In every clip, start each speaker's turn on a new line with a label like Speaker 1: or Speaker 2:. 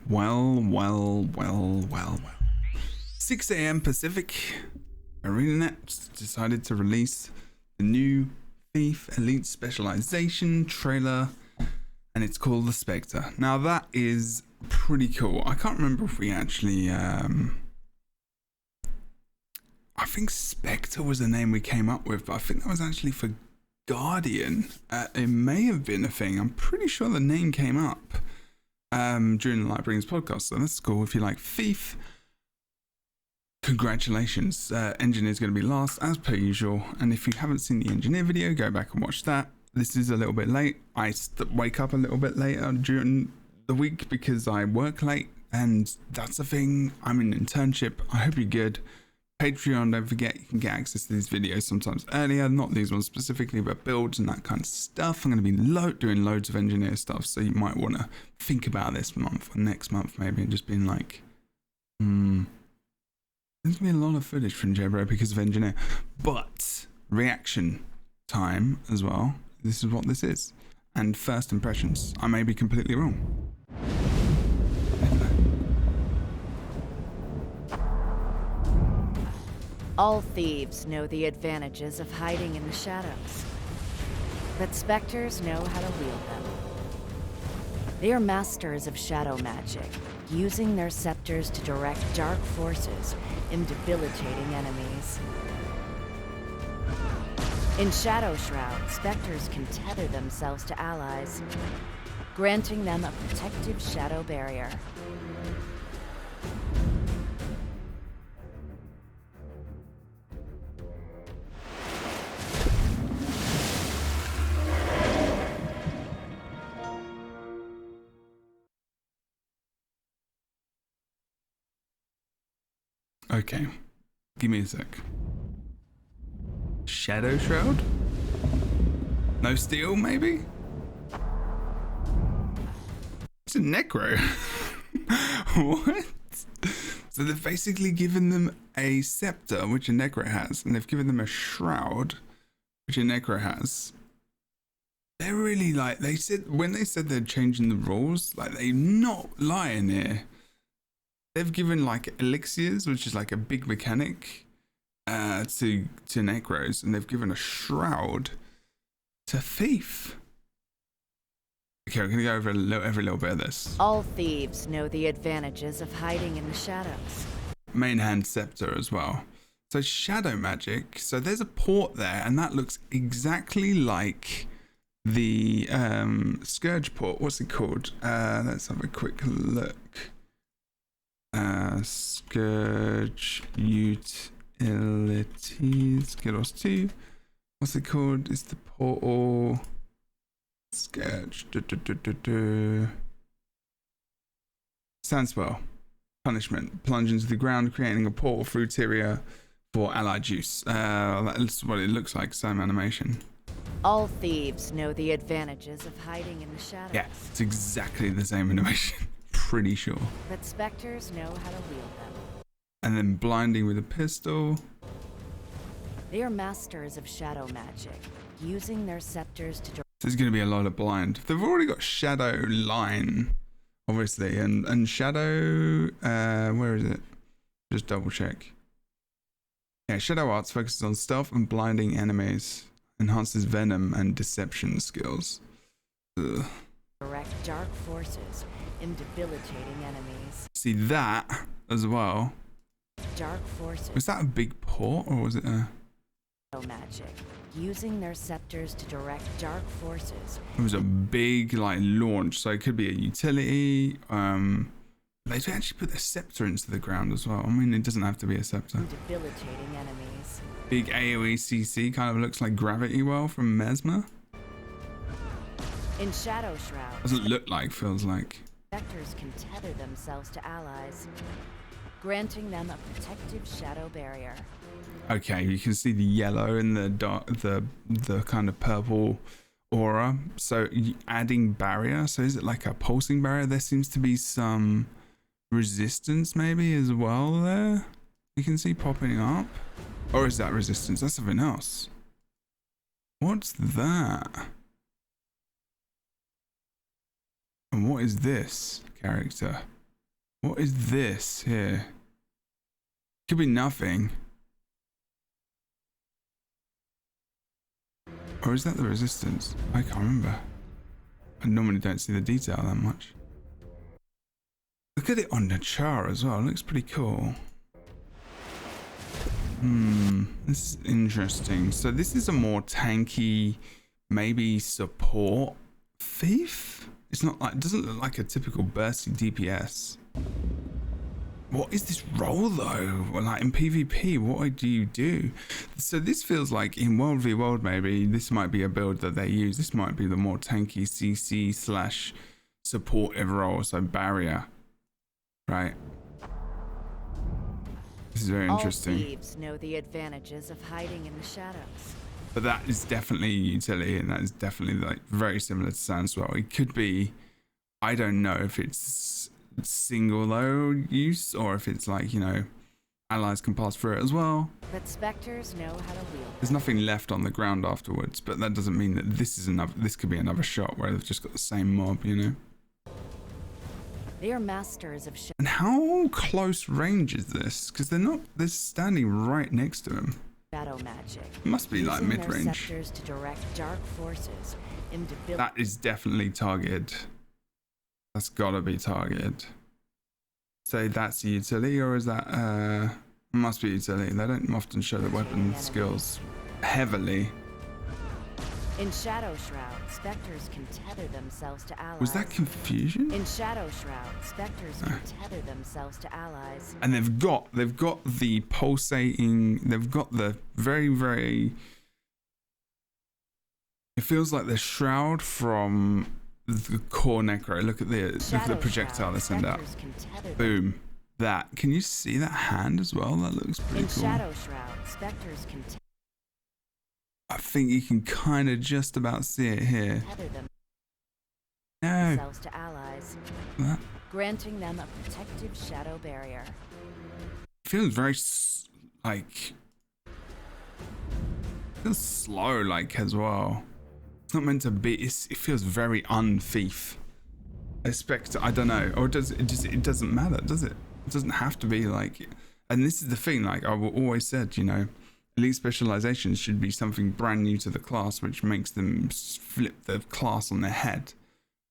Speaker 1: Well. 6 a.m. Pacific, ArenaNet decided to release the new Thief Elite Specialization trailer, and it's called the Spectre. Now that is pretty cool. I can't remember if we actually, I think Spectre was the name we came up with, but I think that was actually for Guardian. It may have been a thing. I'm pretty sure the name came up during the Lightbringers podcast, so that's cool. If you like Thief, congratulations. Engineer's going to be last as per usual, and if you haven't seen the Engineer video, go back and watch that. This is a little bit late. I wake up a little bit later during the week because I work late, and that's the thing. I'm in internship. I hope you're good. Patreon, don't forget, you can get access to these videos sometimes earlier, not these ones specifically, but builds and that kind of stuff. I'm going to be doing loads of engineer stuff, so you might want to think about this month or next month maybe, and just being like, there's going to be a lot of footage from Jebro because of engineer, but reaction time as well. This is what this is, and first impressions. I may be completely wrong.
Speaker 2: All thieves know the advantages of hiding in the shadows, but specters know how to wield them. They are masters of shadow magic, using their scepters to direct dark forces in debilitating enemies. In Shadow Shroud, specters can tether themselves to allies, granting them a protective shadow barrier.
Speaker 1: Okay, give me a sec. Shadow Shroud? No steel, maybe? It's a Necro. What? So they've basically given them a scepter, which a Necro has, and they've given them a shroud, which a Necro has. They're really like, when they said they're changing the rules, like they're not lying here. They've given like elixirs, which is like a big mechanic, to Necros, and they've given a shroud to Thief. Okay, we're gonna go over every little bit of this.
Speaker 2: All thieves know the advantages of hiding in the shadows.
Speaker 1: Main hand scepter as well. So shadow magic. So there's a port there, and that looks exactly like the Scourge port. What's it called? Let's have a quick look. Scourge utilities, Gyros 2. What's it called? It's the portal. Scourge. Sandspell. Punishment. Plunge into the ground, creating a portal through Tyria for allied use. That's what it looks like, same animation.
Speaker 2: All thieves know the advantages of hiding in the shadows.
Speaker 1: Yeah, it's exactly the same animation. Pretty sure.
Speaker 2: But specters know how to wield them.
Speaker 1: And then blinding with a pistol.
Speaker 2: They are masters of shadow magic, using their scepters to direct.
Speaker 1: There's going to be a lot of blind. They've already got Shadow Line, obviously, and Shadow, where is it? Just double check. Yeah, Shadow Arts focuses on stealth and blinding enemies, enhances venom and deception skills. Ugh.
Speaker 2: Direct dark forces in debilitating enemies.
Speaker 1: See that as well.
Speaker 2: Dark forces.
Speaker 1: Was that a big port or was it a...
Speaker 2: magic, using their scepters to direct dark forces.
Speaker 1: It was a big like launch, so it could be a utility. They actually put the scepter into the ground as well. I mean, it doesn't have to be a scepter.
Speaker 2: Debilitating enemies.
Speaker 1: Big AoE CC, kind of looks like Gravity Well from Mesmer.
Speaker 2: In Shadow Shroud.
Speaker 1: Doesn't look like, feels like.
Speaker 2: Specters can tether themselves to allies, granting them a protective shadow barrier.
Speaker 1: Okay, you can see the yellow and the dark, the kind of purple aura. So adding barrier. So is it like a pulsing barrier? There seems to be some resistance maybe as well there. You can see popping up. Or is that resistance? That's something else. What's that? And what is this character? What is this here? Could be nothing. Or is that the resistance? I can't remember. I normally don't see the detail that much. Look at it on the chart as well. It looks pretty cool. This is interesting. So this is a more tanky, maybe support thief? It's not like, it doesn't look like a typical bursty DPS. What is this role though? Well, like in PvP, what do you do? So this feels like in World v World, maybe this might be a build that they use. This might be the more tanky CC / supportive role, so barrier, right? This is very interesting.
Speaker 2: All thieves know the advantages of hiding in the shadows.
Speaker 1: But that is definitely utility, and that is definitely like very similar to Sandswell. It could be, I don't know if it's single though use or if it's like, you know, allies can pass through it as well.
Speaker 2: But Spectres know how to wield them.
Speaker 1: There's nothing left on the ground afterwards, but that doesn't mean that this is another. This could be another shot where they've just got the same mob, you know.
Speaker 2: They are masters of
Speaker 1: And how close range is this? Because they're standing right next to him.
Speaker 2: shadow magic.
Speaker 1: It must be like
Speaker 2: Using their
Speaker 1: mid-range.
Speaker 2: scepters to direct dark forces into
Speaker 1: That is definitely targeted. That's gotta be targeted. So that's utility, or is that must be utility. They don't often show the weapon skills heavily.
Speaker 2: In Shadow Shroud, Spectres can tether themselves to allies.
Speaker 1: Was that confusion?
Speaker 2: In Shadow Shroud, Spectres can tether themselves to allies.
Speaker 1: And they've got the pulsating, they've got the very, it feels like the shroud from the core necro. Look at the projectile they send out. Boom. That. Can you see that hand as well? That looks pretty
Speaker 2: In
Speaker 1: cool.
Speaker 2: Shadow Shroud, Spectres can
Speaker 1: I think you can kind of just about see it here.
Speaker 2: tether
Speaker 1: No.
Speaker 2: themselves to allies,
Speaker 1: That
Speaker 2: granting them a protective shadow barrier.
Speaker 1: feels very feels slow like as well. It's not meant to be. It feels very un-thief. A Spectre, I don't know, or it doesn't matter, does it? It doesn't have to be like. And this is the thing. Like I've always said, you know, elite specializations should be something brand new to the class, which makes them flip the class on their head.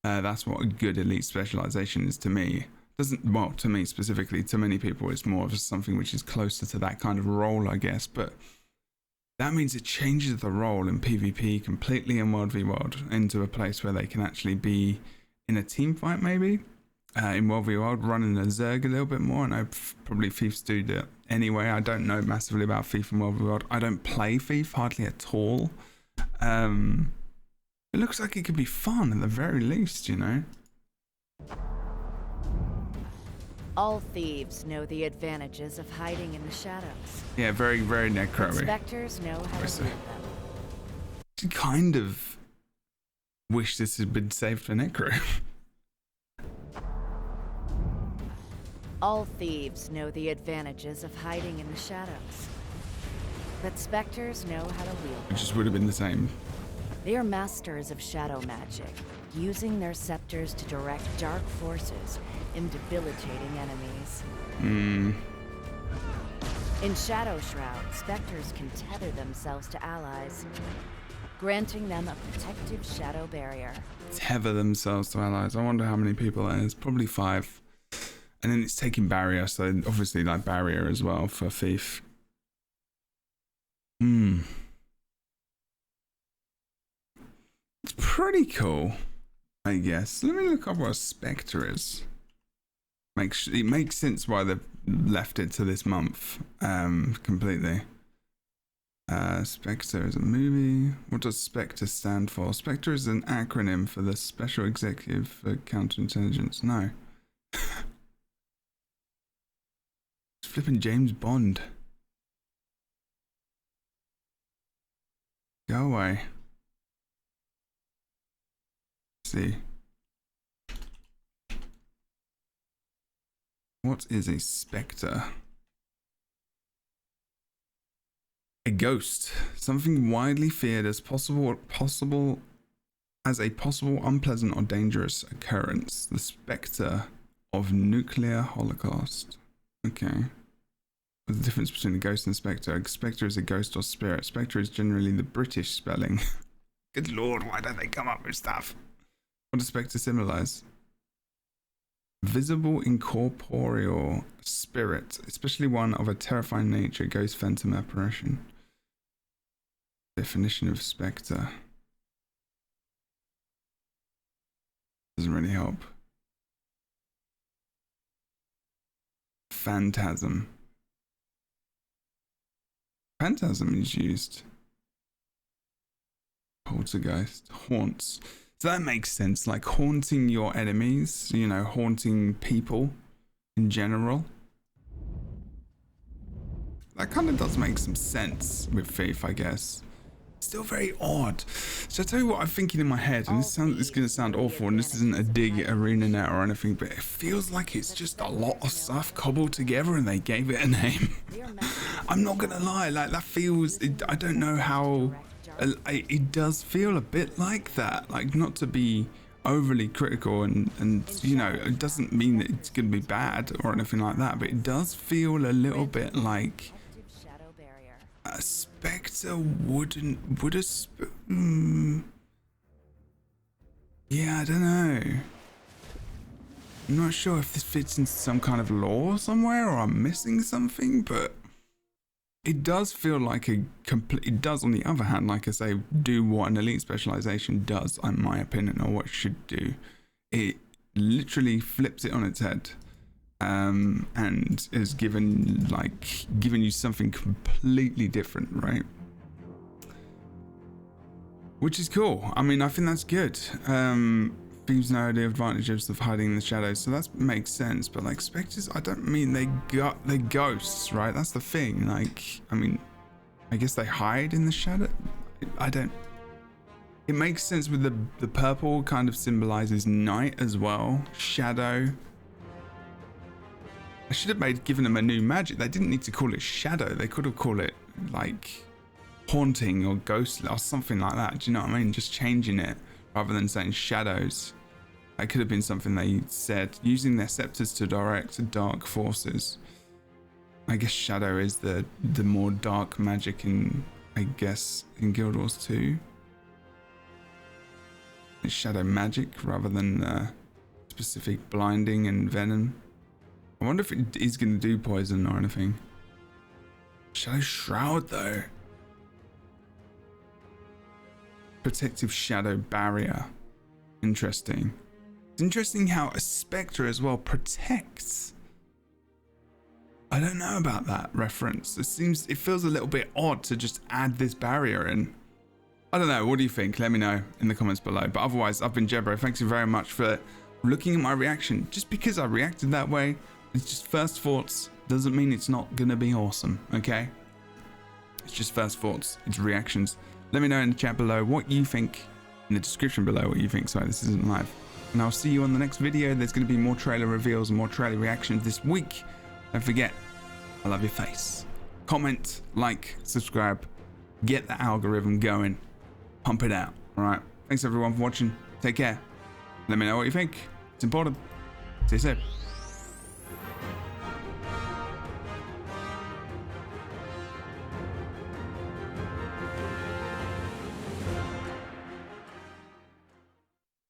Speaker 1: That's what a good elite specialization is to me. To me specifically, to many people, it's more of something which is closer to that kind of role, I guess. But that means it changes the role in PvP completely in World v World into a place where they can actually be in a team fight, maybe. In World v World, running a Zerg a little bit more. I know probably Thiefs do that anyway. I don't know massively about Thief in World v World. I don't play Thief hardly at all. It looks like it could be fun at the very least, you know.
Speaker 2: All thieves know the advantages of hiding in the shadows.
Speaker 1: Yeah, very, very necro-y.
Speaker 2: Spectres know how to wield them.
Speaker 1: I kind of wish this had been saved for necro.
Speaker 2: All thieves know the advantages of hiding in the shadows. But Spectres know how to wield
Speaker 1: It
Speaker 2: them.
Speaker 1: just would have been the same.
Speaker 2: They are masters of shadow magic, using their scepters to direct dark forces in debilitating enemies. In Shadow Shroud, Spectres can tether themselves to allies, granting them a protective shadow barrier.
Speaker 1: Tether themselves to allies. I wonder how many people that is. Probably 5. And then it's taking barrier, so obviously like barrier as well for Thief. It's pretty cool, I guess. Let me look up what a Spectre is. It makes sense why they've left it to this month completely. Spectre is a movie. What does Spectre stand for? Spectre is an acronym for the Special Executive for Counterintelligence. No. It's flipping James Bond. Go away. See. What is a Spectre? A ghost, something widely feared as possible as a possible unpleasant or dangerous occurrence. The Spectre of nuclear holocaust. Okay. What's the difference between a ghost and a spectre? A spectre is a ghost or spirit. Spectre is generally the British spelling. Good lord, why don't they come up with stuff? What does spectre symbolize? Visible incorporeal spirit, especially one of a terrifying nature, ghost, phantom, apparition. Definition of spectre. Doesn't really help. Phantasm. Phantasm is used. Poltergeist. Haunts. So that makes sense. Like haunting your enemies, you know, haunting people in general. That kind of does make some sense with Thief, I guess. Still very odd. So I tell you what I'm thinking in my head, and this is going to sound awful, and this isn't a dig at ArenaNet or anything, but it feels like it's just a lot of stuff cobbled together and they gave it a name. I'm not going to lie, like that feels, I don't know how, it does feel a bit like that. Like, not to be overly critical and you know, it doesn't mean that it's going to be bad or anything like that, but it does feel a little bit like a Spectre would yeah, I don't know. I'm not sure if this fits into some kind of lore somewhere or I'm missing something, but it does feel like a complete, it does on the other hand, like I say, do what an elite specialization does, in my opinion, or what it should do. It literally flips it on its head. And is given you something completely different, right? Which is cool. I mean, I think that's good. Thieves know the advantages of hiding in the shadows, so that makes sense. But like specters, I don't mean they're ghosts, right? That's the thing. Like, I mean, I guess they hide in the shadow. I don't. It makes sense with the purple kind of symbolizes night as well, shadow. I should have given them a new magic. They didn't need to call it shadow. They could have called it like haunting or ghostly or something like that. Do you know what I mean? Just changing it rather than saying shadows. That could have been something they said. Using their scepters to direct dark forces. I guess shadow is the more dark magic in, I guess, in Guild Wars 2. It's shadow magic rather than specific blinding and venom. I wonder if it is going to do poison or anything. Shadow Shroud though. Protective shadow barrier. Interesting. It's interesting how a Spectre as well protects. I don't know about that reference. It feels a little bit odd to just add this barrier in. I don't know. What do you think? Let me know in the comments below. But otherwise, I've been Jebro. Thanks you very much for looking at my reaction. Just because I reacted that way, it's just first thoughts, doesn't mean it's not gonna be awesome, okay? It's just first thoughts, it's reactions. Let me know in the chat below what you think, in the description below what you think. Sorry, this isn't live. And I'll see you on the next video. There's gonna be more trailer reveals and more trailer reactions this week. Don't forget, I love your face. Comment, like, subscribe, get the algorithm going, pump it out, all right? Thanks everyone for watching, take care. Let me know what you think, it's important. See you soon.